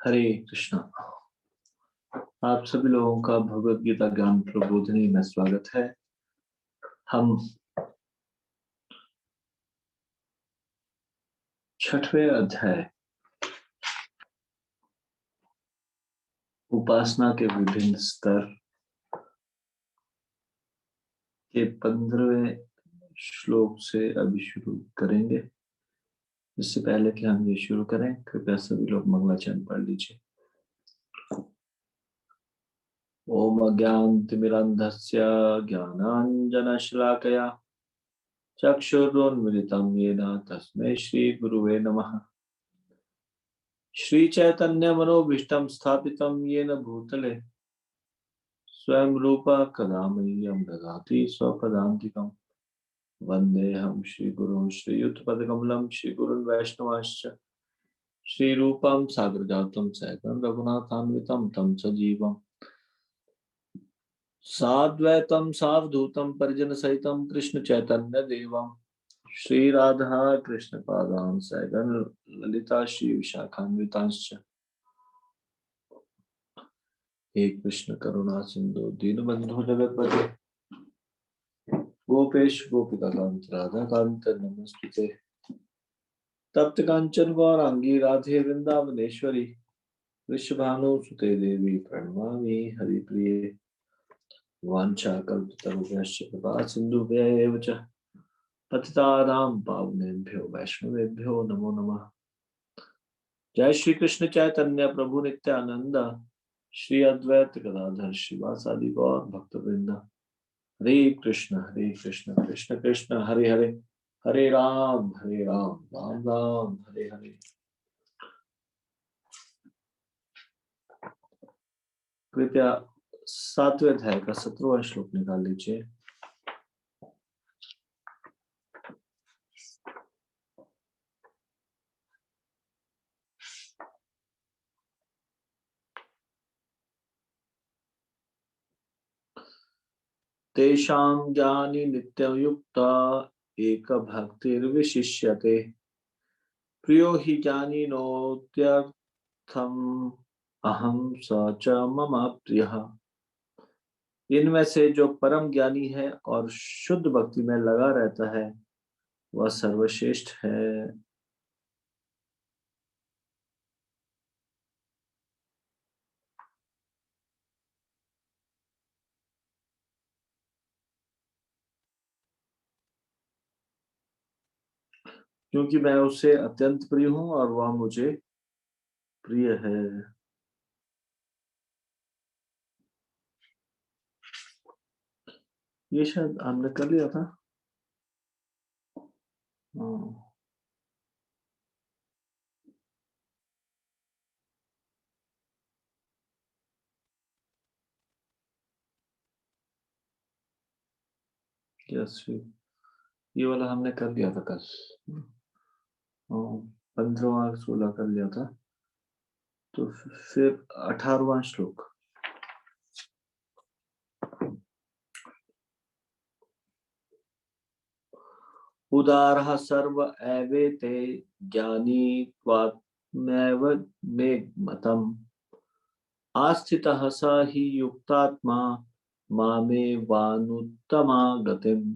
हरे कृष्णा। आप सभी लोगों का भगवत गीता ज्ञान प्रबोधिनी में स्वागत है। हम 6वें अध्याय उपासना के विभिन्न स्तर के 15वें श्लोक से अभी शुरू करेंगे। इससे पहले कि हम ये शुरू करें, कृपया सभी लोग मंगलाचरण पढ़ लीजिए। ओम अज्ञानतिमिरन्धस्य ज्ञानाञ्जनशलाकया चक्षुरुन्मिलितं येन तस्मै श्रीगुरुवे नमः। श्रीचैतन्यमनोभीष्टं स्थापितं येन भूतले स्वयं रूपा कदा मह्यं ददाति स्वपदान्तिकम्। वन्देऽहं श्रीगुरुं श्रीयुतपदकमलं श्रीगुरुन् वैष्णवांश्च श्रीरूपं साग्रजातं सहगं रघुनाथान्वितं तं सजीवम् साद्वैतं सावधूतं परिजनसहितं कृष्णचैतन्यदेवं श्रीराधा कृष्णपादान् सहगं ललिता श्रीविशाखान्वितांश्च। हे कृष्ण करुणा सिंधु दीनबंधु जगतपते गोपेश गोपिकाकांत राधा कांत नमस्ते। तप्त कांचन गौरांगी राधे वृंदावनेश्वरी वृषभानुसुते देवी प्रणमामि हरिप्रिये। वाञ्छाकल्पतरुभ्यश्च कृपा सिन्धुभ्यः च पतितानां पावनेभ्यो वैष्णवेभ्यो नमो नमः। जय श्री कृष्ण चैतन्य प्रभु नित्यानंद श्री अद्वैत गदाधर श्रीवासादि गौर भक्तवृंद। हरे कृष्ण कृष्ण कृष्ण हरे हरे, हरे राम राम राम हरे हरे। कृपया 7वें अध्याय का 17वां श्लोक निकाल लीजिए। तेषां ज्ञानी नित्ययुक्ता एक भक्तिर्विशिष्यते प्रियो हि ज्ञानिनोत्यर्थम् अहम स च मम प्रियः। इनमें से जो परम ज्ञानी है और शुद्ध भक्ति में लगा रहता है वह सर्वश्रेष्ठ है। क्योंकि मैं उससे अत्यंत प्रिय हूं और वह मुझे प्रिय है। ये शायद हमने कर लिया था। यस, ये वाला हमने कर लिया था कल। 15वां 16 कर लिया था। तो फिर 18वां श्लोक। उदारः सर्व एवेते ज्ञानी त्वात्मैव मे मतम् आस्थितः स हि युक्तात्मा मामेवानुत्तमा गतिम्।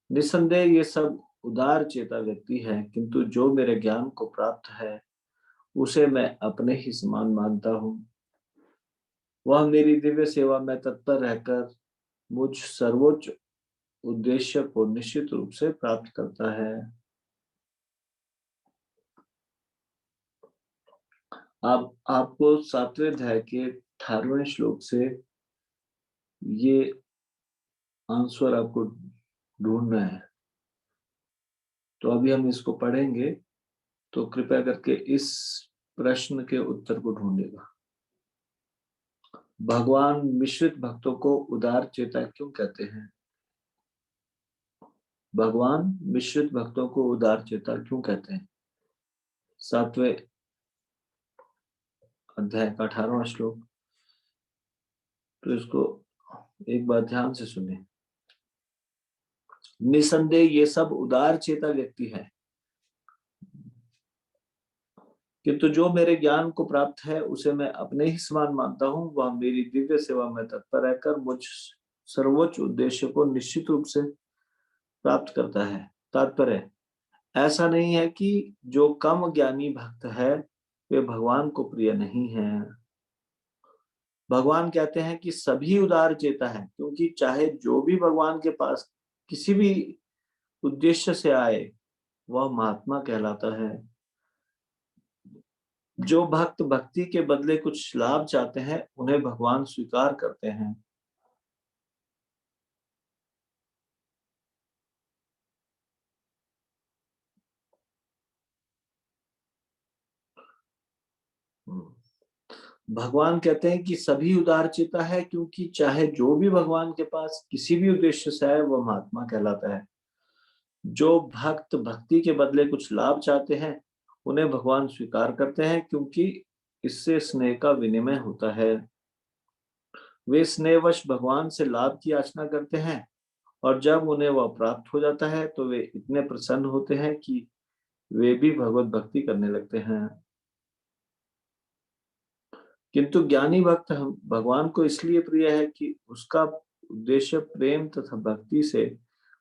निसंदेह ये सब उदार चेता व्यक्ति है, किंतु जो मेरे ज्ञान को प्राप्त है उसे मैं अपने ही समान मानता हूँ। वह मेरी दिव्य सेवा में तत्पर रहकर मुझ सर्वोच्च उद्देश्य को निश्चित रूप से प्राप्त करता है। अब आपको 7वें अध्याय के 18वें श्लोक से ये आंसर आपको ढूंढना है। तो अभी हम इसको पढ़ेंगे, तो कृपया करके इस प्रश्न के उत्तर को ढूंढेगा। भगवान मिश्रित भक्तों को उदार चेता क्यों कहते हैं? भगवान मिश्रित भक्तों को उदार चेता क्यों कहते हैं? 7वें अध्याय का 18वां श्लोक। तो इसको एक बार ध्यान से सुने। निसंदेह ये सब उदार चेता व्यक्ति है, किंतु जो मेरे ज्ञान को प्राप्त है उसे मैं अपने ही समान मानता हूँ, वह मेरी दिव्य सेवा में तत्पर रहकर मुझ सर्वोच्च उद्देश्य को निश्चित रूप से प्राप्त करता है। तात्पर्य ऐसा नहीं है कि जो कम ज्ञानी भक्त है वे भगवान को प्रिय नहीं है। भगवान कहते हैं कि सभी उदार चेता है, क्योंकि चाहे जो भी भगवान के पास किसी भी उद्देश्य से आए वह महात्मा कहलाता है। जो भक्त भक्ति के बदले कुछ लाभ चाहते हैं उन्हें भगवान स्वीकार करते हैं। भगवान कहते हैं कि सभी उदार चित्ता है, क्योंकि चाहे जो भी भगवान के पास किसी भी उद्देश्य से आए वह महात्मा कहलाता है। जो भक्त भक्ति के बदले कुछ लाभ चाहते हैं उन्हें भगवान स्वीकार करते हैं, क्योंकि इससे स्नेह का विनिमय होता है। वे स्नेहवश भगवान से लाभ की याचना करते हैं, और जब उन्हें वह प्राप्त हो जाता है तो वे इतने प्रसन्न होते हैं कि वे भी भगवत भक्ति करने लगते हैं। किंतु ज्ञानी भक्त भगवान को इसलिए प्रिय है कि उसका उद्देश्य प्रेम तथा भक्ति से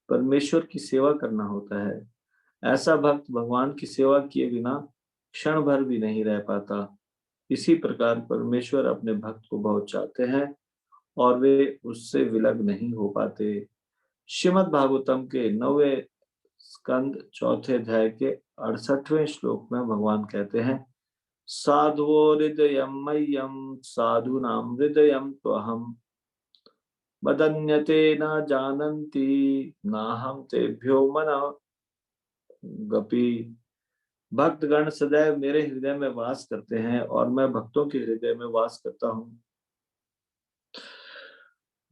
परमेश्वर की सेवा करना होता है। ऐसा भक्त भगवान की सेवा किए बिना क्षण भर भी नहीं रह पाता। इसी प्रकार परमेश्वर अपने भक्त को बहुत चाहते हैं और वे उससे विलग नहीं हो पाते। श्रीमद् भागवतम के 9वें स्कंद 4थे अध्याय के 68वें श्लोक में भगवान कहते हैं, साधुवो हृदयं मह्यं साधूनां हृदयं त्वहम् मदन्यते न जानन्ति नाहं तेभ्यो मनोगपि। भक्तगण सदैव मेरे हृदय में वास करते हैं और मैं भक्तों के हृदय में वास करता हूँ।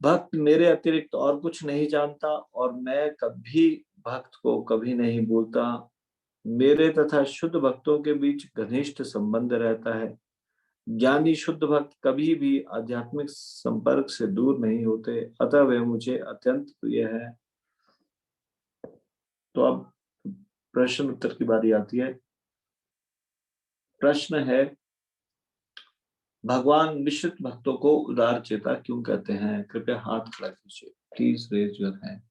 भक्त मेरे अतिरिक्त और कुछ नहीं जानता और मैं कभी भक्त को कभी नहीं भूलता। मेरे तथा शुद्ध भक्तों के बीच घनिष्ठ संबंध रहता है। ज्ञानी शुद्ध भक्त कभी भी आध्यात्मिक संपर्क से दूर नहीं होते, अतः वे मुझे अत्यंत प्रिय है। तो अब प्रश्न उत्तर की बारी आती है। प्रश्न है, भगवान मिश्रित भक्तों को उदार चेता क्यों कहते हैं? कृपया हाथ खड़ा कीजिए, प्लीज रेज योर हैंड।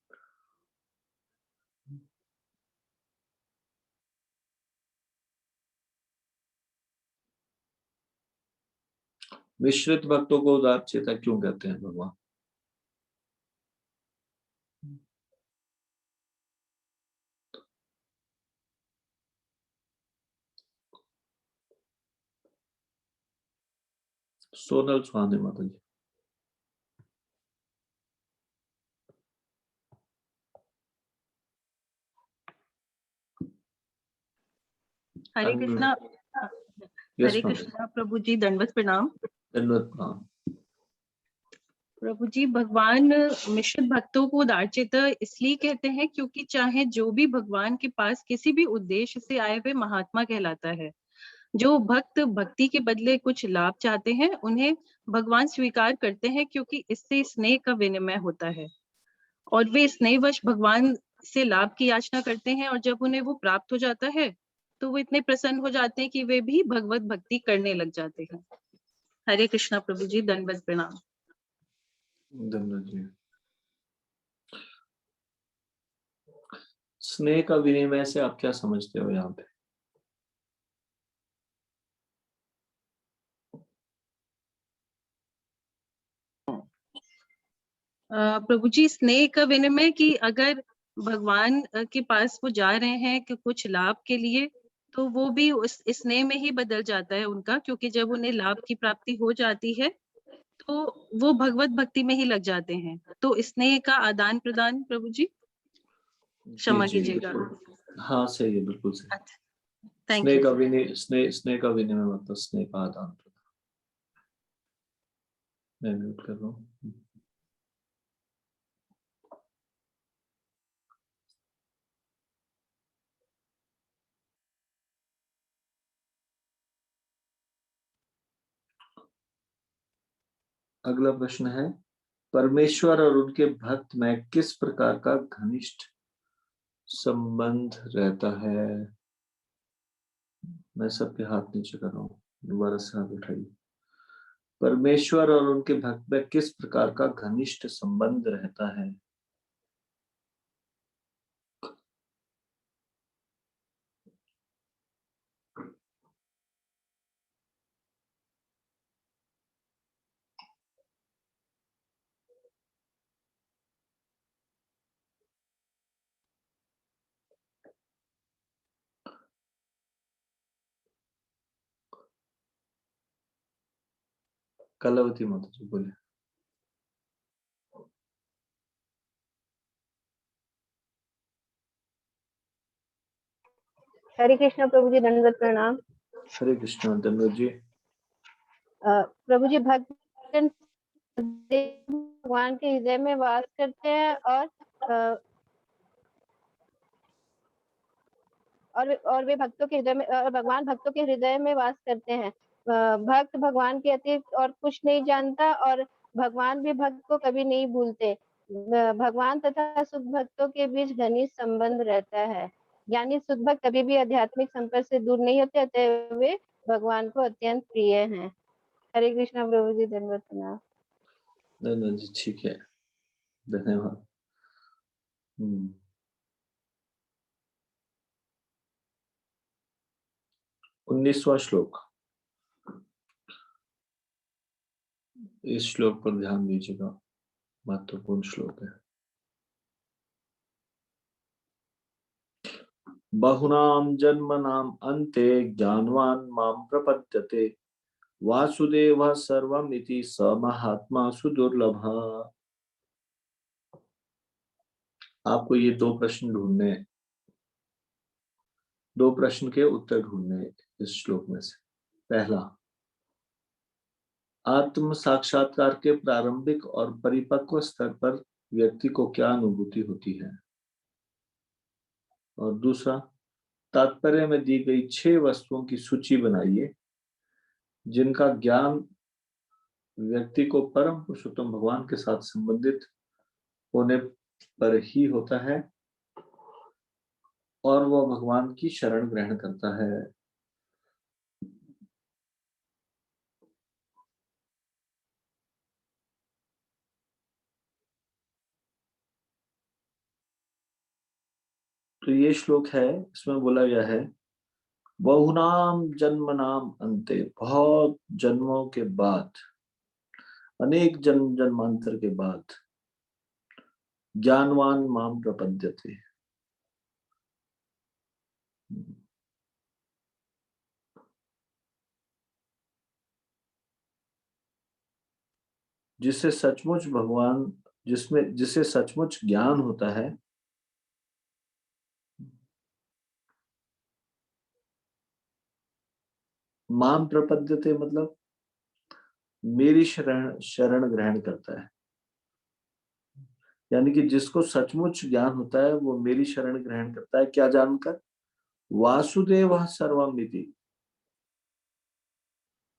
मिश्रित भक्तों को उदार चेता क्यों कहते हैं भगवान? सोनल सुहाने माता जी। हरे कृष्णा। हरे कृष्णा प्रभु जी, दंडवत प्रणाम। दंडवत प्रणाम। प्रभु जी, भगवान मिश्रित भक्तों को उदार चेता इसलिए कहते हैं क्योंकि चाहे जो भी भगवान के पास किसी भी उद्देश्य से आए वे महात्मा कहलाता है। जो भक्त भक्ति के बदले कुछ लाभ चाहते हैं उन्हें भगवान स्वीकार करते हैं, क्योंकि इससे स्नेह का विनिमय होता है और वे स्नेहवश भगवान से लाभ की याचना करते हैं, और जब उन्हें वो प्राप्त हो जाता है तो वो इतने प्रसन्न हो जाते हैं कि वे भी भगवत भक्ति करने लग जाते हैं। हरे कृष्णा प्रभु जी, दंडवत प्रणाम। धन्यवाद जी। स्नेह का विनिमय से आप क्या समझते हो यहाँ पे? प्रभु जी, स्नेह का विनिमय कि अगर भगवान के पास वो जा रहे हैं कि कुछ लाभ के लिए, तो वो भी उस स्नेह में ही बदल जाता है उनका, क्योंकि जब उन्हें लाभ की प्राप्ति हो जाती है तो वो भगवत भक्ति में ही लग जाते हैं। तो स्नेह का आदान प्रदान। प्रभु जी क्षमा कीजिएगा। हाँ सही है, बिल्कुल सही। अच्छा, थैंक स्नेह यू। का विनिमय, स्नेह का विनिमय मतलब स्नेह का आदान प्रदान। मैं म्यूट कर रहा हूँ। अगला प्रश्न है, परमेश्वर और उनके भक्त में किस प्रकार का घनिष्ठ संबंध रहता है? मैं सबके हाथ नीचे कर रहा हूँ, दोबारा से हाथ उठाइए। परमेश्वर और उनके भक्त में किस प्रकार का घनिष्ठ संबंध रहता है? कलावती माता जी बोले। हरे कृष्ण प्रभु जी, दंडवत प्रणाम। हरे कृष्ण धन्यवाद जी। प्रभु जी, भक्त भगवान के हृदय में वास करते हैं और वे भक्तों के हृदय में, और भगवान भक्तों के हृदय में वास करते हैं। भक्त भगवान के अतिरिक्त और कुछ नहीं जानता और भगवान भी भक्त को कभी नहीं भूलते। भगवान तथा सुख भक्तों के बीच घनिष्ठ संबंध रहता है, यानी सुख भक्त कभी भी आध्यात्मिक संपर्क से दूर नहीं होते, अतः वे भगवान को अत्यंत प्रिय हैं। हरे कृष्णा प्रभु जी, धन्यवाद प्रणाम। धन्यवाद जी, ठीक है, धन्यवाद। 19वां श्लोक, इस श्लोक पर ध्यान दीजिएगा, महत्वपूर्ण श्लोक है। बहुनाम जन्मनाम अन्ते ज्ञानवान माम प्रपद्यते वासुदेव सर्वमिति स महात्मा सुदुर्लभ। आपको ये दो प्रश्न ढूंढने, दो प्रश्न के उत्तर ढूंढने इस श्लोक में से। पहला, आत्म साक्षात्कार के प्रारंभिक और परिपक्व स्तर पर व्यक्ति को क्या अनुभूति होती है? और दूसरा, तात्पर्य में दी गई 6 वस्तुओं की सूची बनाइए जिनका ज्ञान व्यक्ति को परम पुरुषोत्तम भगवान के साथ संबंधित होने पर ही होता है और वह भगवान की शरण ग्रहण करता है। तो ये श्लोक है, इसमें बोला गया है बहुनाम जन्म नाम अंते, बहुत जन्मों के बाद, अनेक जन्म जन्मांतर के बाद, ज्ञानवान माम प्रपद्यते, जिसे सचमुच भगवान, जिसे सचमुच ज्ञान होता है, माम प्रपद्यते मतलब मेरी शरण ग्रहण करता है। यानी कि जिसको सचमुच ज्ञान होता है वो मेरी शरण ग्रहण करता है। क्या जानकर? वासुदेव सर्वमिति,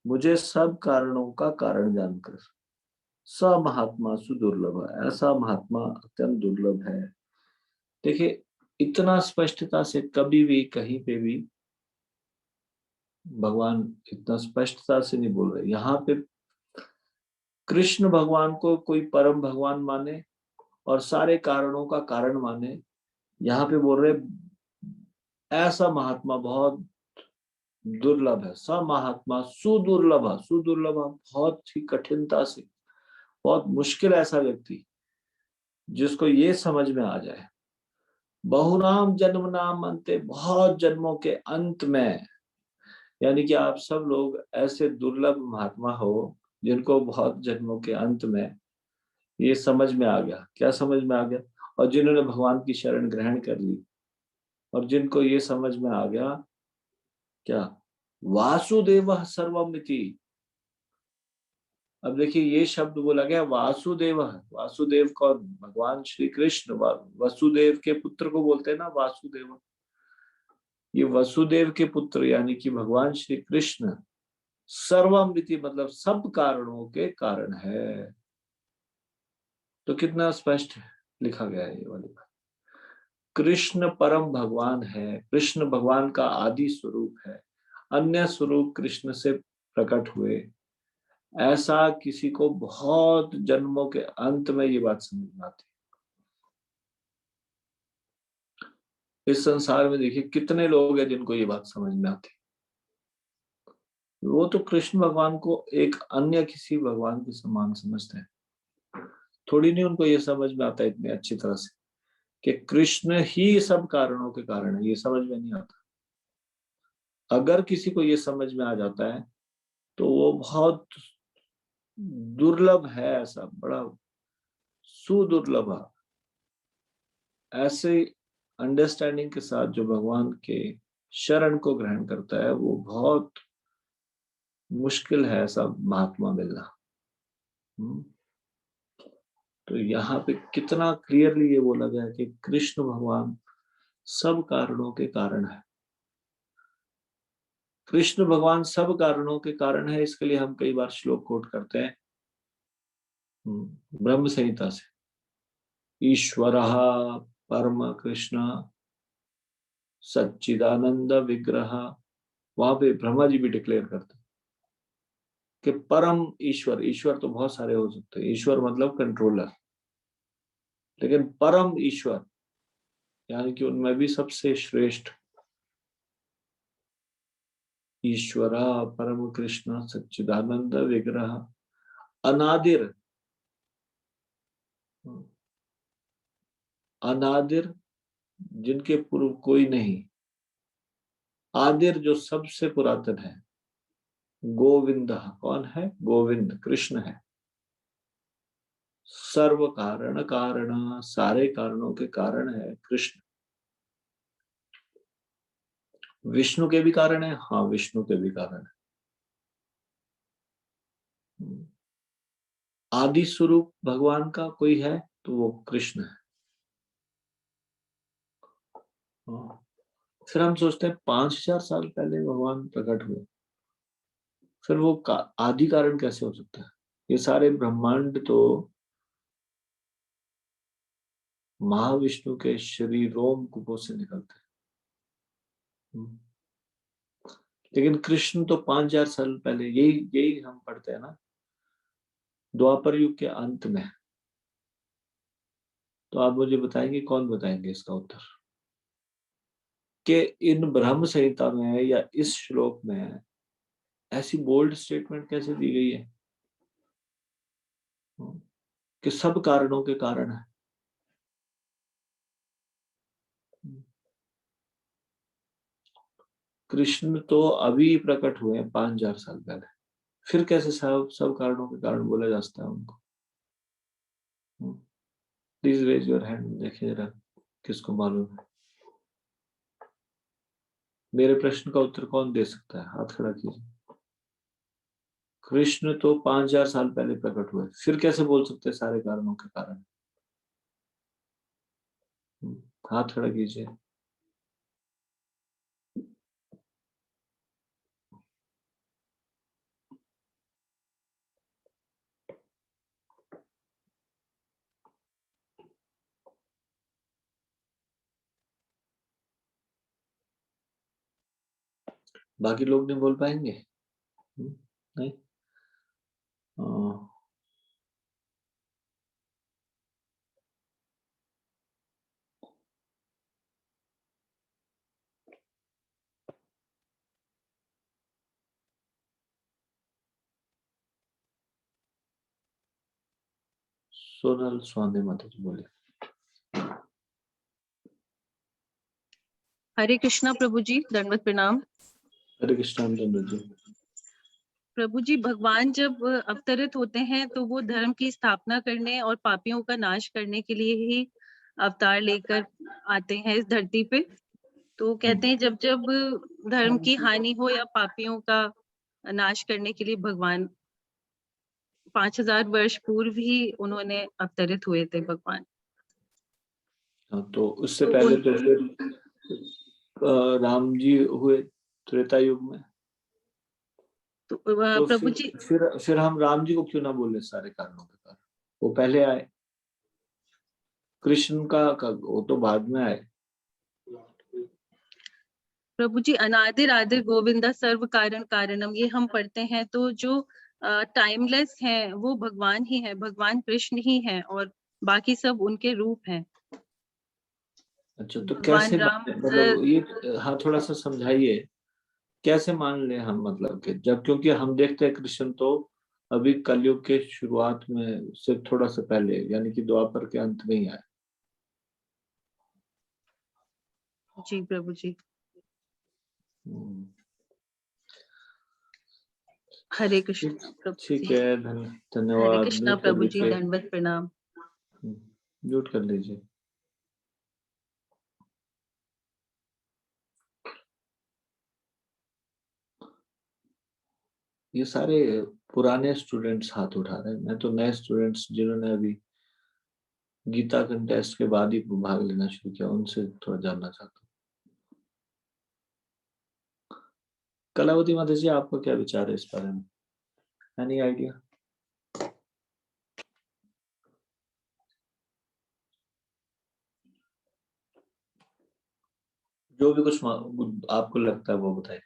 मुझे सब कारणों का कारण जानकर। स महात्मा सुदुर्लभ, ऐसा महात्मा अत्यंत दुर्लभ है। देखिए, इतना स्पष्टता से कभी भी कहीं पे भी भगवान इतना स्पष्टता से नहीं बोल रहे। यहाँ पे कृष्ण भगवान को कोई परम भगवान माने और सारे कारणों का कारण माने, यहाँ पे बोल रहे ऐसा महात्मा बहुत दुर्लभ है। स महात्मा सुदुर्लभ, सुदुर्लभ बहुत ही कठिनता से, बहुत मुश्किल ऐसा व्यक्ति जिसको ये समझ में आ जाए। बहुनाम जन्म नाम अंते, बहुत जन्मों के अंत में, यानी कि आप सब लोग ऐसे दुर्लभ महात्मा हो जिनको बहुत जन्मों के अंत में ये समझ में आ गया। क्या समझ में आ गया? और जिन्होंने भगवान की शरण ग्रहण कर ली और जिनको ये समझ में आ गया, क्या? वासुदेव सर्वमिति। अब देखिए, ये शब्द बोला गया वासुदेव। वासुदेव कौन? भगवान श्री कृष्ण। वसुदेव के पुत्र को बोलते हैं ना वासुदेव। ये वसुदेव के पुत्र यानी कि भगवान श्री कृष्ण सर्वमिति मतलब सब कारणों के कारण है। तो कितना स्पष्ट लिखा गया है ये वाली बात। कृष्ण परम भगवान है, कृष्ण भगवान का आदि स्वरूप है। अन्य स्वरूप कृष्ण से प्रकट हुए, ऐसा किसी को बहुत जन्मों के अंत में ये बात समझ में आती। इस संसार में देखिए कितने लोग हैं जिनको ये बात समझ में आती। वो तो कृष्ण भगवान को एक अन्य किसी भगवान के समान समझते हैं, थोड़ी नहीं उनको ये समझ में आता इतनी अच्छी तरह से कि कृष्ण ही सब कारणों के कारण है। ये समझ में नहीं आता। अगर किसी को ये समझ में आ जाता है तो वो बहुत दुर्लभ है, ऐसा बड़ा सुदुर्लभ है। ऐसे अंडरस्टैंडिंग के साथ जो भगवान के शरण को ग्रहण करता है, वो बहुत मुश्किल है ऐसा महात्मा मिलना। तो यहाँ पे कितना क्लियरली ये बोला गया कि कृष्ण भगवान सब कारणों के कारण है। कृष्ण भगवान सब कारणों के कारण है, इसके लिए हम कई बार श्लोक कोट करते हैं ब्रह्म संहिता से। ईश्वरः परम कृष्ण सच्चिदानंद विग्रह, वहां पे ब्रह्मा जी भी डिक्लेयर करते हैं कि परम ईश्वर, ईश्वर तो बहुत सारे हो सकते हैं, ईश्वर मतलब कंट्रोलर, लेकिन परम ईश्वर यानी कि उनमें भी सबसे श्रेष्ठ ईश्वर परम कृष्ण सच्चिदानंद विग्रह अनादिर, अनादिर जिनके पूर्व कोई नहीं, आदिर जो सबसे पुरातन है, गोविंद, कौन है? गोविंद कृष्ण है। सर्व कारण कारण, सारे कारणों के कारण है कृष्ण। विष्णु के भी कारण है, हाँ विष्णु के भी कारण है। आदि स्वरूप भगवान का कोई है तो वो कृष्ण है। फिर हम सोचते हैं 5000 साल पहले भगवान प्रकट हुए, फिर वो आदि कारण कैसे हो सकता है? ये सारे ब्रह्मांड तो महाविष्णु के शरीर रोम कुपों से निकलते हैं। लेकिन कृष्ण तो 5000 साल पहले, यही यही हम पढ़ते हैं ना द्वापर युग के अंत में। तो आप मुझे बताएंगे, कौन बताएंगे इसका उत्तर कि इन ब्रह्म संहिता में या इस श्लोक में ऐसी बोल्ड स्टेटमेंट कैसे दी गई है कि सब कारणों के कारण है? कृष्ण तो अभी प्रकट हुए हैं 5000 साल पहले, फिर कैसे सब सब कारणों के कारण बोला जा सकता है उनको? प्लीज रेज योर हैंड, देखिए जरा किसको मालूम है। मेरे प्रश्न का उत्तर कौन दे सकता है? हाथ खड़ा कीजिए। कृष्ण तो 5000 साल पहले प्रकट हुए, फिर कैसे बोल सकते हैं सारे कारणों के कारण? हाथ खड़ा कीजिए। बाकी लोग नहीं बोल पाएंगे? नहीं। सोनल स्वामी माता जी बोले। हरे कृष्णा प्रभु जी, दंडवत प्रणाम। हरे कृष्ण जी। प्रभु जी, भगवान जब अवतरित होते हैं तो वो धर्म की स्थापना करने और पापियों का नाश करने के लिए ही अवतार लेकर आते हैं इस धरती पे। तो कहते हैं जब जब धर्म की हानि हो या पापियों का नाश करने के लिए भगवान 5000 वर्ष पूर्व ही उन्होंने अवतरित हुए थे भगवान। तो उससे तो पहले तो फिर राम जी हुए त्रेता युग में। तो तो प्रभु जी, फिर हम राम जी को क्यों ना बोले सारे कारणों के कारण? वो पहले आए। कृष्ण का वो तो बाद में आए। प्रभु जी अनादिर आदिर गोविंदा सर्व कारण कारणम ये हम पढ़ते हैं, तो जो टाइमलेस है वो भगवान ही है, भगवान कृष्ण ही है और बाकी सब उनके रूप हैं। अच्छा, तो भगवान कैसे राम मतलब ये, हाँ थोड़ा सा समझाइए, कैसे मान ले हम, मतलब कि जब, क्योंकि हम देखते हैं कृष्ण तो अभी कलयुग के शुरुआत में सिर्फ थोड़ा सा पहले, यानी कि द्वापर के अंत में ही आए। जी प्रभु जी। हम्म, हरे कृष्ण ठीक प्रभु ठीक जी। है, हरे धन्यवाद। कृष्णा म्यूट कर प्रभु जी, लीजिए। दंडवत प्रणाम। म्यूट कर लीजिए। ये सारे पुराने स्टूडेंट्स हाथ उठा रहे हैं, मैं तो नए स्टूडेंट्स जिन्होंने अभी गीता कंटेस्ट के बाद ही भाग लेना शुरू किया, उनसे थोड़ा जानना चाहता हूँ। कलावती माता जी, आपका क्या विचार है इस बारे में? Any idea? जो भी कुछ आपको लगता है वो बताइए।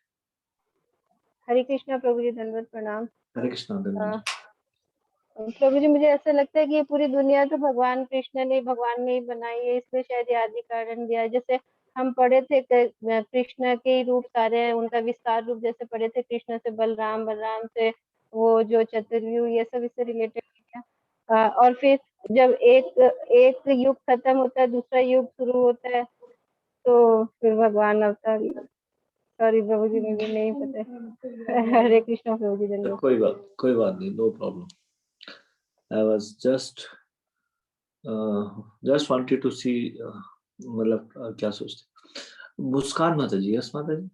हरे कृष्णा प्रभु जी, दंडवत प्रणाम। हरे कृष्णा। धन्यवाद। प्रभु जी, मुझे ऐसा लगता है कि ये पूरी दुनिया तो भगवान कृष्ण ने, भगवान ने ही बनाई है, इसमें शायद ये आदि कारण दिया है। जैसे हम पढ़े थे कृष्ण के ही रूप सारे हैं, उनका विस्तार रूप जैसे पढ़े थे, कृष्ण से बलराम, बलराम से वो जो चतुर्व्यूह, ये सब इससे रिलेटेड है। और फिर जब एक एक युग खत्म होता है, दूसरा युग शुरू होता है, तो फिर भगवान अवतार। सॉरी प्रभु जी, मुझे नहीं पता। हरे कृष्णा प्रभु जी, धन्यवाद। कोई बात नहीं, no problem. I was just wanted to see, मतलब क्या सोचते। मुस्कान माता जी, यस माता जी।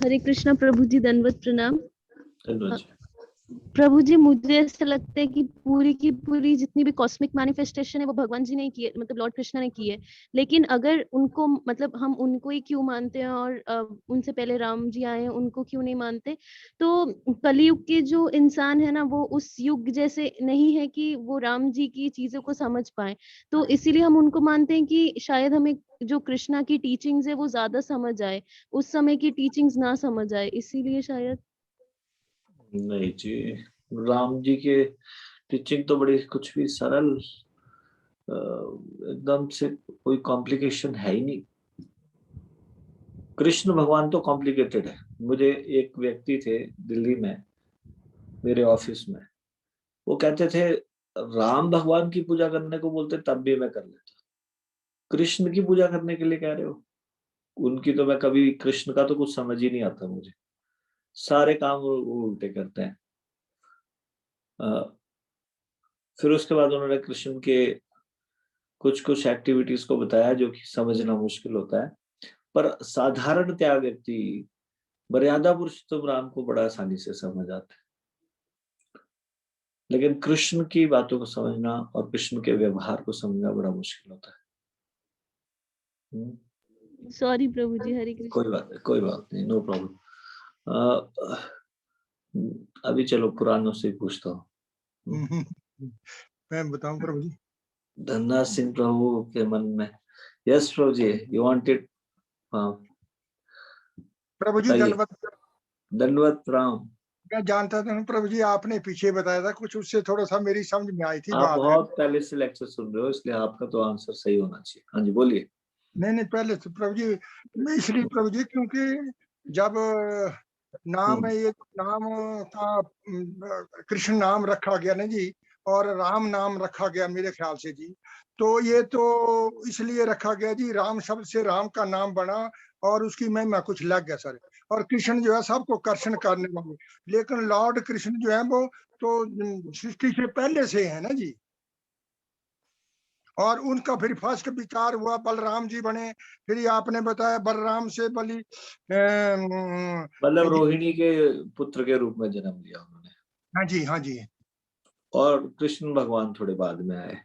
हरे कृष्णा प्रभु जी, दंडवत प्रणाम। धन्यवाद जी। प्रभु जी, मुझे ऐसा लगता है कि पूरी की पूरी जितनी भी कॉस्मिक मैनिफेस्टेशन है वो भगवान जी ने की है, मतलब लॉर्ड कृष्णा ने की है। लेकिन अगर उनको, मतलब हम उनको ही क्यों मानते हैं और उनसे पहले राम जी आए हैं उनको क्यों नहीं मानते? तो कलयुग के जो इंसान है ना, वो उस युग जैसे नहीं है कि वो राम जी की चीजों को समझ पाए, तो इसीलिए हम उनको मानते हैं कि शायद हमें जो कृष्णा की टीचिंग्स है वो ज्यादा समझ आए, उस समय की टीचिंग्स ना समझ आए, इसीलिए शायद। नहीं जी, राम जी के टीचिंग तो बड़ी कुछ भी सरल, एकदम से कोई कॉम्प्लिकेशन है ही नहीं। कृष्ण भगवान तो कॉम्प्लिकेटेड है। मुझे एक व्यक्ति थे दिल्ली में, मेरे ऑफिस में, वो कहते थे राम भगवान की पूजा करने को बोलते तब भी मैं कर लेता, कृष्ण की पूजा करने के लिए कह रहे हो? उनकी तो मैं कभी, कृष्ण का तो कुछ समझ ही नहीं आता मुझे, सारे काम वो उल्टे करते हैं। फिर उसके बाद उन्होंने कृष्ण के कुछ कुछ एक्टिविटीज को बताया जो कि समझना मुश्किल होता है, पर साधारणतया व्यक्ति मर्यादा पुरुषोत्तम राम को बड़ा आसानी से समझ आता है। लेकिन कृष्ण की बातों को समझना और कृष्ण के व्यवहार को समझना बड़ा मुश्किल होता है। सॉरी प्रभु जी, हरे कृष्ण। कोई बात नहीं, नो प्रॉब्लम। अभी चलो पुराणों से पूछता हूँ। मैं बताऊं प्रभु जी? धन्ना सिंह प्रभु के मन में, यस प्रभु जी, यू वांटेड। प्रभु जी दंडवत प्रणाम। मैं जानता था प्रभु जी, आपने पीछे बताया था कुछ, उससे थोड़ा सा मेरी समझ में आई थी आप बात। बहुत पहले से लेक्चर सुन रहे हो, इसलिए आपका तो आंसर सही होना चाहिए। हाँ जी, बोलिए। नहीं पहले तो प्रभु जी, मैं इसलिए प्रभु जी, क्योंकि जब नाम ये नाम का कृष्ण नाम रखा गया ना जी, और राम नाम रखा गया मेरे ख्याल से जी, तो ये तो इसलिए रखा गया जी, राम शब्द से राम का नाम बना और उसकी महिमा कुछ लग गया सर। और कृष्ण जो है सबको कर्षण करने वाले, लेकिन लॉर्ड कृष्ण जो है वो तो सृष्टि से पहले से है ना जी। और उनका फिर फर्स्ट विचार हुआ, बलराम जी बने, फिर ये आपने बताया बलराम से बलि, मतलब रोहिणी के पुत्र के रूप में जन्म लिया उन्होंने। हाँ जी, हाँ जी। और कृष्ण भगवान थोड़े बाद में आए।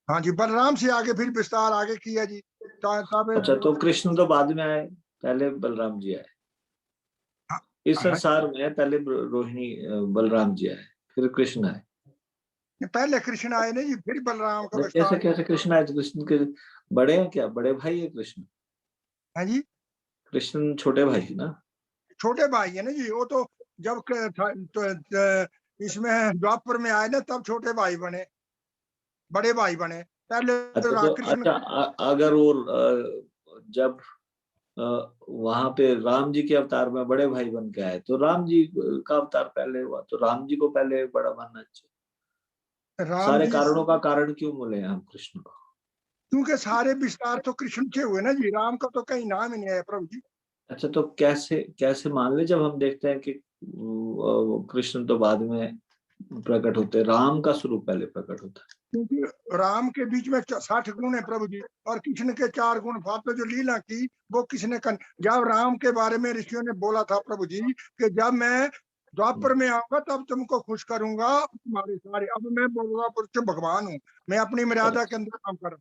हाँ जी, बलराम से आगे फिर विस्तार आगे किया जी। अच्छा, तो कृष्ण तो बाद में आए, पहले बलराम जी आए। इस संसार में पहले रोहिणी बलराम जी आए, फिर कृष्ण आए। पहले कृष्ण आए नहीं जी, फिर बलराम का कैसे विस्तार। कैसे कृष्ण आए? कृष्ण के बड़े हैं क्या? बड़े भाई है कृष्ण? हाँ जी, कृष्ण छोटे भाई ना, छोटे भाई है ना जी। वो तो जब इसमें द्वापर में आए ना तब छोटे भाई बने, बड़े भाई बने। पहले अच्छा तो कृष्ण अच्छा अगर वो जब वहां पे राम जी के अवतार में बड़े भाई बन के आए तो राम जी का अवतार पहले हुआ, तो राम जी को पहले बड़ा मानना चाहिए। राम सारे जी, कारणों का कारण क्यों बोले हम कृष्ण को? क्योंकि सारे विस्तार तो कृष्ण के हुए ना जी, राम का तो कहीं नाम ही नहीं है प्रभु जी। अच्छा तो कैसे कैसे मान ले जब हम देखते हैं कि कृष्ण तो बाद में प्रकट होते, राम का स्वरूप पहले प्रकट होता है। क्योंकि राम के बीच में 60 गुण है प्रभु जी, और कृष्ण के 4 गुण। फालतू जो लीला की वो किसने जब राम के बारे में ऋषियों ने बोला था प्रभु जी कि जब मैं द्वापर में आऊंगा तब तुमको खुश करूंगा तुम्हारे सारे। अब मैं बोलूंगा पुरुष भगवान हूँ, मैं अपनी मर्यादा के अंदर काम कर रहा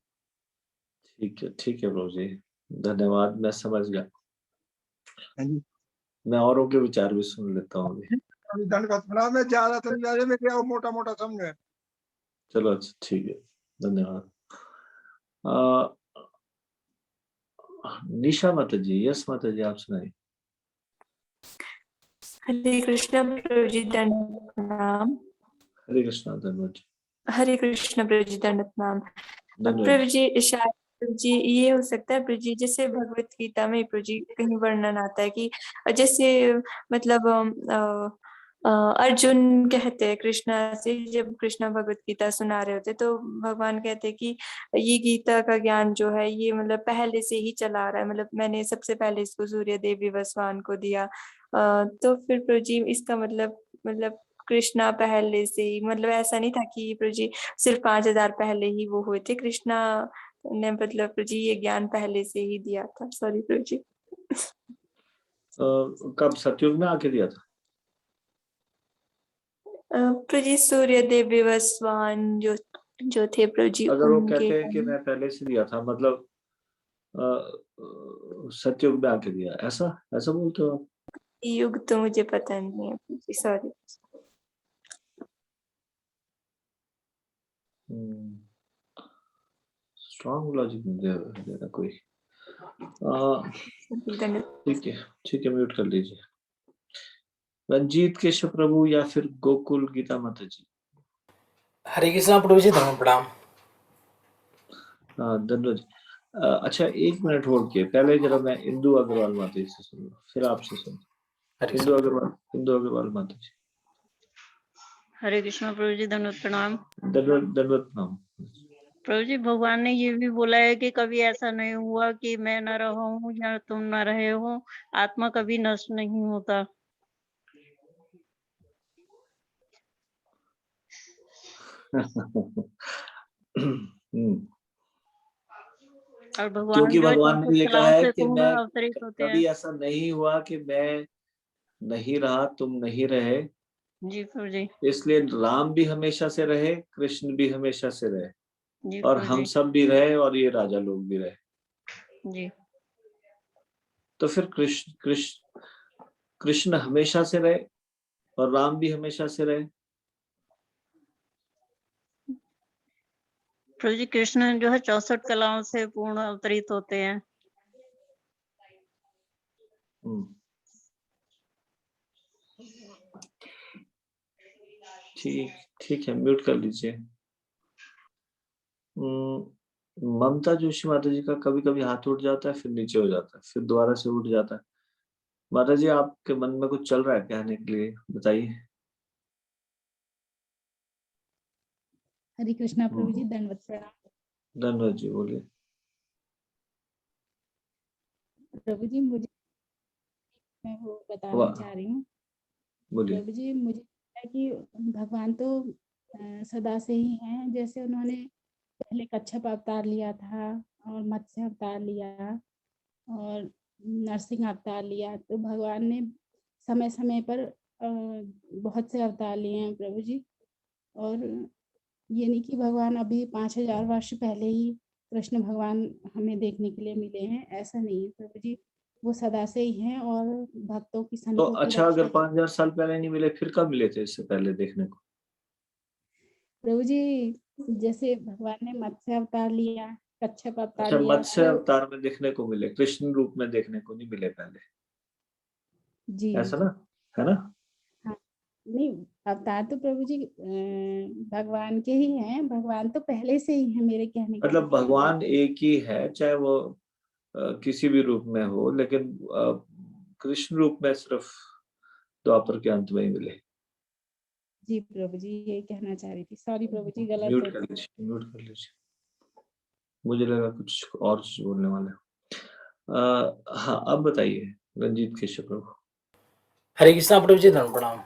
ठीक है प्रभु जी, धन्यवाद, मैं समझ गया। हूँ। मैं औरों के विचार भी सुन लेता हूँ अभी। धन्यवाद। प्रणाम। मैं ज्यादा तो नहीं, में क्या मोटा मोटा समझे। चलो अच्छा ठीक है, धन्यवाद। अ, निशा माता जी, यस माता जी, आप सुनाइए। हरे कृष्ण प्रभु जी, दंड प्रणाम। हरे कृष्णा, धन्यवाद जी। हरे कृष्ण प्रभु जी, दंड प्रणाम। धन्यवाद प्रभु जी, शायद प्रभु जी ये हो सकता है प्रभु जी, जैसे भगवत गीता में प्रभु जी कहीं वर्णन आता है कि जैसे मतलब अर्जुन कहते हैं कृष्णा से, जब कृष्णा भगवत गीता सुना रहे होते तो भगवान कहते हैं कि ये गीता का ज्ञान जो है ये मतलब पहले से ही चला आ रहा है, मतलब मैंने सबसे पहले इसको सूर्य देव विवस्वान को दिया। तो फिर प्रभु जी इसका मतलब कृष्णा पहले से ही, मतलब ऐसा नहीं था कि प्रभु जी सिर्फ 5000 पहले ही वो हुए थे, कृष्णा ने मतलब प्रभु जी ये ज्ञान पहले से ही दिया था। सॉरी प्रभु जी। कब सतयुग में आके दिया था? प्रभु जी सूर्य देव विवस्वान जो थे प्रभु जी अगर वो उनके कहते हैं कि मैं पहले से दिया था, मतलब सतयुग में आके दिया, ऐसा ऐसा बोलते हो आप? युग तो मुझे पता नहीं है प्रभु जी, सॉरी। स्ट्रॉन्ग लॉजिक दे रहा कोई। धन्यवाद। ठीक है, म्यूट कर लीजिए। रंजीत केशव प्रभु या फिर गोकुल गीता माता जी? हरे कृष्णा प्रभु जी, धन्यवाद प्रणाम। धन्यवाद जी। अच्छा एक मिनट होल्ड किए, पहले जरा मैं इंदु अग्रवाल माता जी से सुन, फिर आपसे सुन। इंदु अग्रवाल माता जी। हरे कृष्णा प्रभु जी, धन्यवाद प्रणाम। दंडवत प्रणाम। प्रभु जी, भगवान ने ये भी बोला है कि कभी ऐसा नहीं हुआ कि मैं न रहा हूँ या तुम न रहे हो, आत्मा कभी नष्ट नहीं होता। और भगवान क्योंकि जो है भगवान ने ये कहा है कि मैं अवतरित होते हैं। कभी ऐसा नहीं हुआ कि मैं नहीं रहा, तुम नहीं रहे। जी प्रभु जी। इसलिए राम भी हमेशा से रहे, कृष्ण भी हमेशा से रहे, जी और प्रभु हम जी। सब भी रहे, और ये राजा लोग भी रहे। जी। तो फिर कृष्ण हमेशा से रहे और राम भी हमेशा से रहे। प्रभु जी, कृष्ण जो है 64 कलाओं से पूर्ण अवतरित होते हैं। ठीक है, म्यूट कर लीजिए। ममता जोशी माता जी का कभी कभी हाथ उठ जाता है, फिर नीचे हो जाता है, फिर दोबारा से उठ जाता है। माता जी, आपके मन में कुछ चल रहा है कहने के लिए, बताइए। हरे कृष्णा प्रभु जी, दंडवत प्रणाम। धन्यवाद जी, बोलिए। प्रभु जी, मैं वो बताना चाह रही हूँ। बोलिए। प्रभु जी, मुझे लगता है कि भगवान तो सदा से ही हैं। जैसे उन्होंने पहले कच्छप अवतार लिया था और मत्स्य अवतार लिया और नरसिंह अवतार लिया, तो भगवान ने समय समय पर बहुत से अवतार लिए हैं प्रभु जी। और ये नहीं कि भगवान अभी 5000 वर्ष पहले ही कृष्ण भगवान हमें देखने के लिए मिले हैं, ऐसा नहीं है प्रभु जी। वो सदा से ही हैं और भक्तों की तो संतों की अच्छा, अगर रक्षा। 5000 साल पहले नहीं मिले, फिर कब मिले थे इससे पहले देखने को? प्रभु जी, जैसे भगवान ने मत्स्य अवतार लिया कच्छप अवतार अच्छा, लिया मत्स्य तो अवतार में देखने को मिले, कृष्ण रूप में देखने को नहीं मिले पहले, जी ऐसा ना, है ना? हाँ नहीं, अवतार तो प्रभु जी भगवान के ही हैं, भगवान तो पहले से ही है, मेरे कहने का मतलब मतलब है। भगवान एक ही है, चाहे वो किसी भी रूप में हो, लेकिन कृष्ण रूप में सिर्फ द्वापर के अंत में ही मिले। जी प्रभु जी, ये कहना चाह रही थी, सॉरी प्रभु जी, गलत म्यूट हो कर लीजिए, म्यूट कर लीजिए, मुझे लगा कुछ और चीज बोलने वाले हो। हाँ, अब बताइए रंजीत केशव प्रभु। हरे कृष्णा प्रभु जी, धर्म प्रणाम।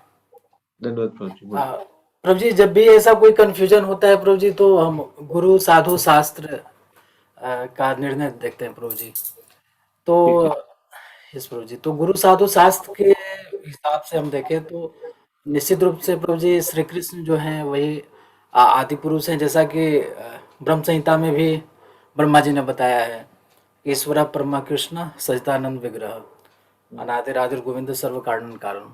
धन्यवाद प्रभु जी, बोलिए। प्रभु जी, जब भी ऐसा कोई कंफ्यूजन होता है प्रभु जी, तो हम गुरु साधु शास्त्र का निर्णय देखते हैं प्रभु जी। तो यस प्रभु जी, तो गुरु साधु शास्त्र के हिसाब से हम देखें तो निश्चित रूप से प्रभु जी श्री कृष्ण जो हैं वही आदि पुरुष हैं, जैसा कि ब्रह्म संहिता में भी ब्रह्मा जी ने बताया है, ईश्वर परमा कृष्ण सचिदानंद विग्रह अनादिर आदिर गोविंद सर्व कारण कारण।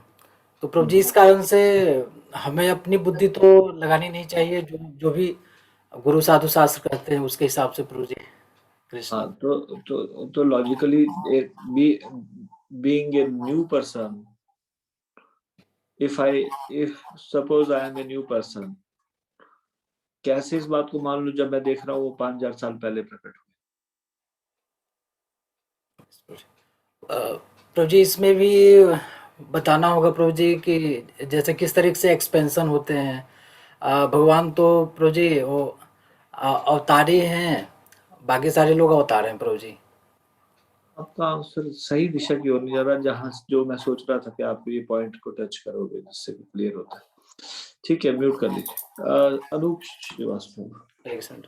तो प्रभु जी, इस कारण से हमें अपनी बुद्धि तो लगानी नहीं चाहिए, जो भी गुरु साधु शास्त्र कहते हैं उसके हिसाब से प्रभु जी कृष्ण। हाँ, तो logically being a new person, if suppose I am a new person, कैसे इस बात को मान लूं जब मैं देख रहा हूँ वो 5000 साल पहले प्रकट हुए? प्रभु जी, इसमें भी बताना होगा प्रभु जी कि जैसे किस तरीके से एक्सपेंशन होते हैं। भगवान तो प्रभु जी वो अवतारी हैं, बाकी सारे लोग अवतार हैं प्रभु जी। आपका आंसर सही दिशा की ओर नहीं जा रहा, जहां जो मैं सोच रहा था कि आप ये पॉइंट को टच करोगे जिससे क्लियर होता है। ठीक है, म्यूट कर लीजिए। अनूप श्रीवास्तव। एक सेकंड।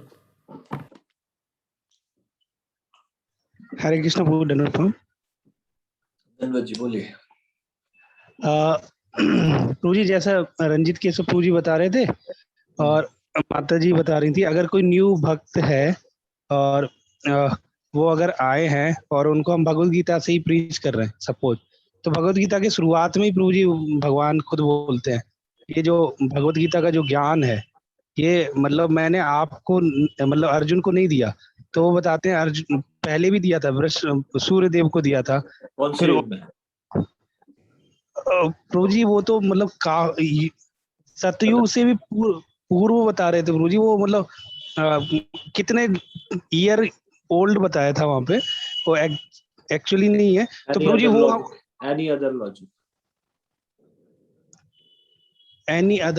हरे कृष्ण प्रभु, धन्यवाद प्रभु। धन्यवाद जी, बोलिए। प्रभु जी, जैसा रंजीत केशव प्रभु जी बता रहे थे और माता जी बता रही थी, अगर कोई न्यू भक्त है और वो अगर आए हैं और उनको हम भगवत गीता से ही प्रीच कर रहे हैं सपोज, तो भगवत गीता के शुरुआत में ही प्रभु जी भगवान खुद बोलते हैं, ये जो भगवत गीता का जो ज्ञान है ये मतलब मैंने आपको मतलब अर्जुन को नहीं दिया, तो वो बताते हैं अर्जुन पहले भी दिया था, सूर्य देव को दिया था। कौन से युग में? प्रभु जी वो तो मतलब सतयुग से भी पूर्व बता रहे थे प्रभु जी, वो मतलब कितने ईयर ओल्ड बताया था वहां पे, वो एक्चुअली नहीं है। तो प्रभु जी वो एनी अदर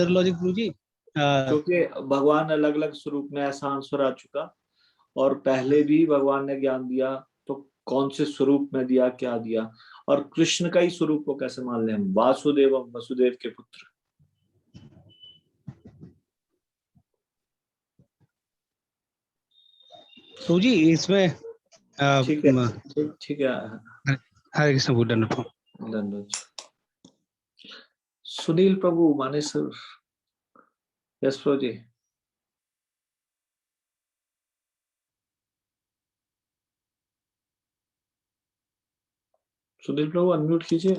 लॉजिक प्रभु जी, क्योंकि भगवान अलग अलग स्वरूप में ऐसा आंसर आ चुका, और पहले भी भगवान ने ज्ञान दिया, तो कौन से स्वरूप में दिया, क्या दिया, और कृष्ण का ही स्वरूप को कैसे मान ले हम? वासुदेव, वसुदेव के पुत्र। प्रभु जी इसमें ठीक है, ठीक है। हरे कृष्ण प्रभु, धन्यवाद। सुनील प्रभु मानेसर। यस प्रभु जी। सुनील प्रभु अनम्यूट कीजिए,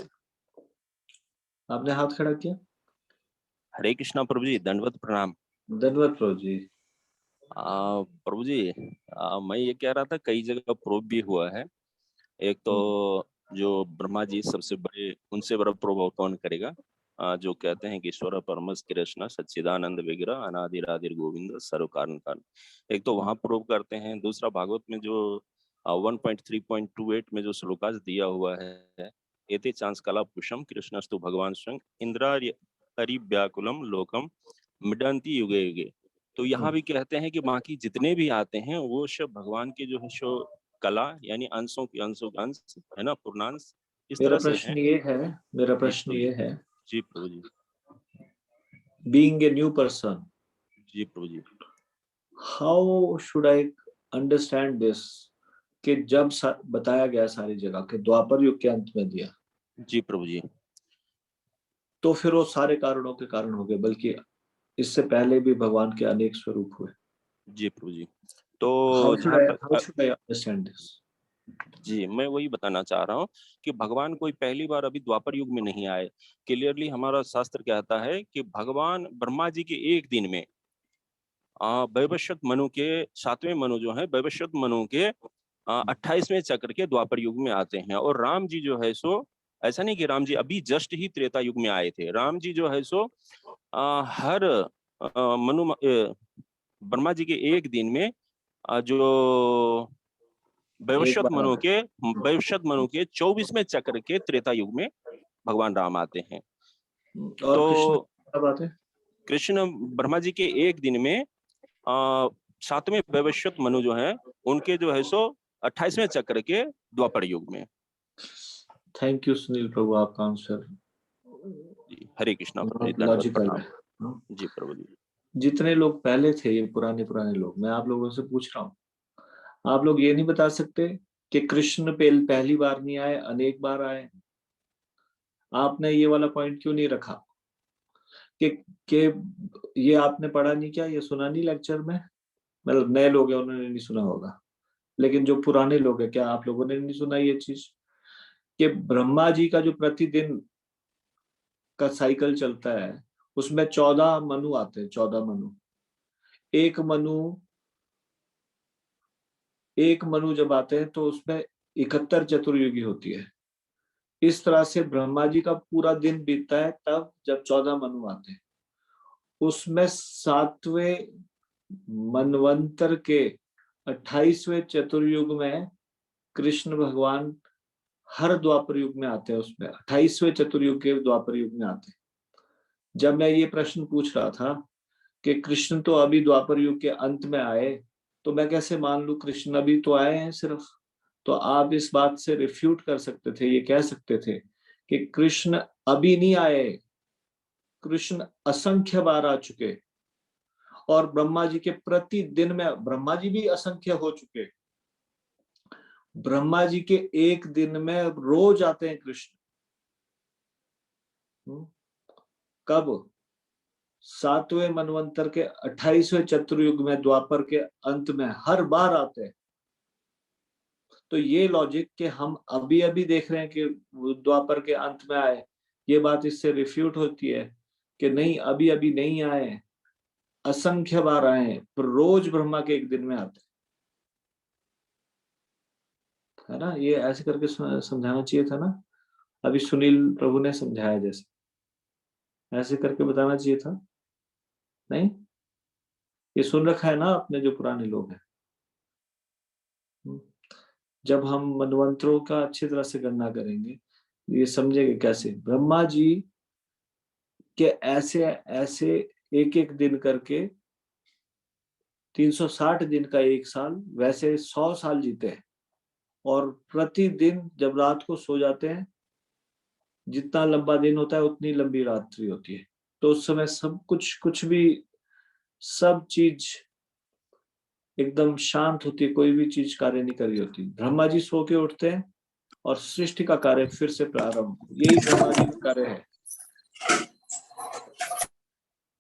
आपने हाथ खड़ा किया। हरे कृष्णा प्रभु जी, दंडवत प्रणाम। धन्यवाद प्रभु जी। प्रभु जी, मैं ये कह रहा था कई जगह प्रूव भी हुआ है। एक तो जो ब्रह्मा जी सबसे बड़े, उनसे बड़ा प्रूव कौन करेगा, जो कहते हैं कि ईश्वर परमस कृष्ण सच्चिदानंद विग्रह अनादिरादिर गोविंद सर्व कारण कारण। एक तो वहां प्रूव करते हैं। दूसरा भागवत में जो 1.3.28 में जो श्लोकास दिया हुआ है, एते चांस कला पुषम कृष्णस्तु भगवान संग इंद्रारि व्याकुलम लोकम मिडंती युगे युगे। तो यहाँ भी कहते हैं कि बाकी जितने भी आते हैं वो सब भगवान के जो है सो कला यानी अंशों के अंश है ना, पूर्णांश इस मेरा तरह से प्रश्न है। ये है जी प्रभु जी। बीइंग ए न्यू पर्सन, जी प्रभु जी, how should I understand this, कि जब बताया गया सारी जगह के द्वापर युग के अंत में दिया, जी प्रभु जी, तो फिर वो सारे कारणों के कारण हो गए, बल्कि इससे पहले भी भगवान के अनेक स्वरूप हुए। जी प्रभु जी। तो how should I understand this? जी, मैं वही बताना चाह रहा हूँ कि भगवान कोई पहली बार अभी द्वापर युग में नहीं आए। क्लियरली हमारा शास्त्र कहता है कि भगवान ब्रह्मा जी के एक दिन में वैवस्वत मनु के 7वें मनु जो है वैवस्वत मनु के 28वें चक्र के द्वापर युग में आते हैं। और राम जी जो है सो ऐसा नहीं कि राम जी अभी जस्ट ही त्रेता युग में आए थे। राम जी जो है सो हर ब्रह्मा जी के एक दिन में जो वैवस्वत मनु के 24वें चक्र के त्रेता युग में भगवान राम आते हैं। और तो कृष्ण बात है, कृष्ण ब्रह्मा जी के एक दिन में 7वें वैवस्वत मनु जो है उनके जो है सो 28वें चक्र के द्वापर युग में। थैंक यू सुनील प्रभु, आपका आंसर हरे कृष्णा प्रभु जी, दंडवत लॉजिकल है। प्रणाम। जी प्रभु जी। जितने लोग पहले थे, ये पुराने लोग, मैं आप लोगों से पूछ रहा हूँ, आप लोग ये नहीं बता सकते कि कृष्ण पहली बार नहीं आए, अनेक बार आए? आपने ये वाला पॉइंट क्यों नहीं रखा कि ये आपने पढ़ा नहीं क्या, ये सुना नहीं लेक्चर में? मतलब नए लोग हैं, उन्होंने नहीं सुना होगा, लेकिन जो पुराने लोग हैं, क्या आप लोगों ने नहीं सुना ये चीज कि ब्रह्मा जी का जो प्रतिदिन का साइकिल चलता है उसमें 14 मनु आते हैं, 14 मनु। एक मनु जब आते हैं तो उसमें 71 चतुर्युगी होती है। इस तरह से ब्रह्मा जी का पूरा दिन बीतता है तब जब 14 मनु आते हैं। उसमें 7वें मनवंतर के 28वें चतुर्युग में कृष्ण भगवान हर द्वापर युग में आते हैं। उसमें 28वें चतुर्युग के द्वापर युग में आते हैं। जब मैं ये प्रश्न पूछ रहा था कि कृष्ण तो अभी द्वापर युग के अंत में आए, तो मैं कैसे मान लूं कृष्ण अभी तो आए हैं सिर्फ? तो आप इस बात से रिफ्यूट कर सकते थे, ये कह सकते थे कि कृष्ण अभी नहीं आए, कृष्ण असंख्य बार आ चुके, और ब्रह्मा जी के प्रतिदिन में ब्रह्मा जी भी असंख्य हो चुके। ब्रह्मा जी के एक दिन में रोज आते हैं कृष्ण। कब? 7वें मनवंतर के 28वें चतुर्युग में, द्वापर के अंत में हर बार आते हैं। तो ये लॉजिक कि हम अभी अभी देख रहे हैं कि द्वापर के अंत में आए, ये बात इससे रिफ्यूट होती है कि नहीं, अभी अभी नहीं आए, असंख्य बार आए हैं, पर रोज ब्रह्मा के एक दिन में आते है ना। ये ऐसे करके समझाना चाहिए था ना। अभी सुनील प्रभु ने समझाया जैसे, ऐसे करके बताना चाहिए था। नहीं, ये सुन रखा है ना आपने, जो पुराने लोग हैं। जब हम मनवंतरों का अच्छी तरह से गणना करेंगे, ये समझेंगे कैसे ब्रह्मा जी के ऐसे ऐसे एक एक दिन करके 360 दिन का एक साल, वैसे 100 साल जीते हैं। और प्रतिदिन जब रात को सो जाते हैं, जितना लंबा दिन होता है उतनी लंबी रात्रि होती है। तो उस समय सब कुछ भी, सब चीज एकदम शांत होती है, कोई भी चीज कार्य नहीं कर रही होती। ब्रह्मा जी सो के उठते हैं और सृष्टि का कार्य फिर से प्रारंभ। यही ब्रह्मा जी का कार्य है,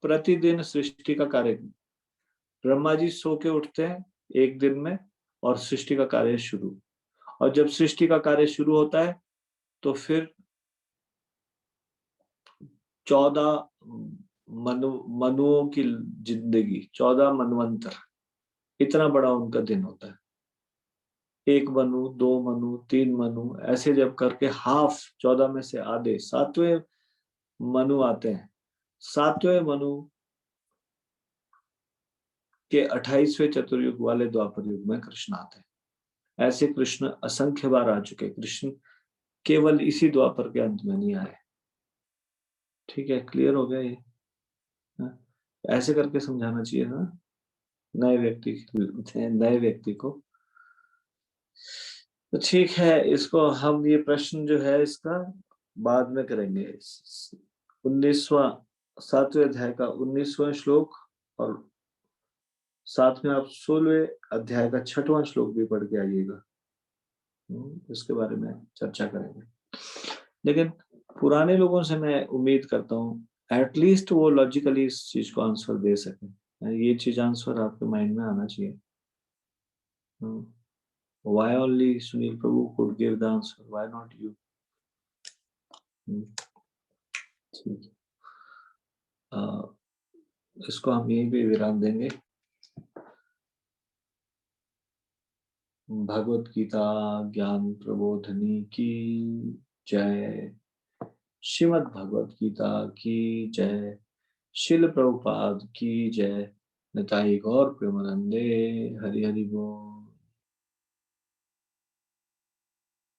प्रतिदिन सृष्टि का कार्य। ब्रह्मा जी सो के उठते हैं एक दिन में और सृष्टि का कार्य शुरू। और जब सृष्टि का कार्य शुरू होता है तो फिर 14 मनुओं की जिंदगी, 14 मनवंतर, इतना बड़ा उनका दिन होता है। 1 मनु, 2 मनु, 3 मनु, ऐसे जब करके हाफ, 14 में से आधे, 7वें मनु आते हैं। 7वें मनु के 28वें चतुर्युग वाले द्वापर युग में कृष्ण आते हैं। ऐसे कृष्ण असंख्य बार आ चुके। कृष्ण केवल इसी द्वापर के अंत में नहीं आए। ठीक है, क्लियर हो गया ये? ऐसे करके समझाना चाहिए ना नए व्यक्ति को। तो ठीक है, इसको हम, ये प्रश्न जो है इसका बाद में करेंगे। 19वां 7वें अध्याय का 19वां श्लोक, और साथ में आप 16वें अध्याय का 6वां श्लोक भी पढ़ के आइएगा। इसके बारे में चर्चा करेंगे। लेकिन पुराने लोगों से मैं उम्मीद करता हूँ एटलीस्ट वो लॉजिकली इस चीज को आंसर दे सके। ये चीज आंसर आपके माइंड में आना चाहिए। Why only Sunil Prabhu could give the answer? Why not you? ठीक, इसको हम यहीं पे विराम देंगे। भगवत गीता ज्ञान प्रबोधनी की जय। श्रीमद् भगवत गीता की जय। शिल प्रभुपाद की जय। निताई गौर प्रेमानंदे। हरि हरि बोल।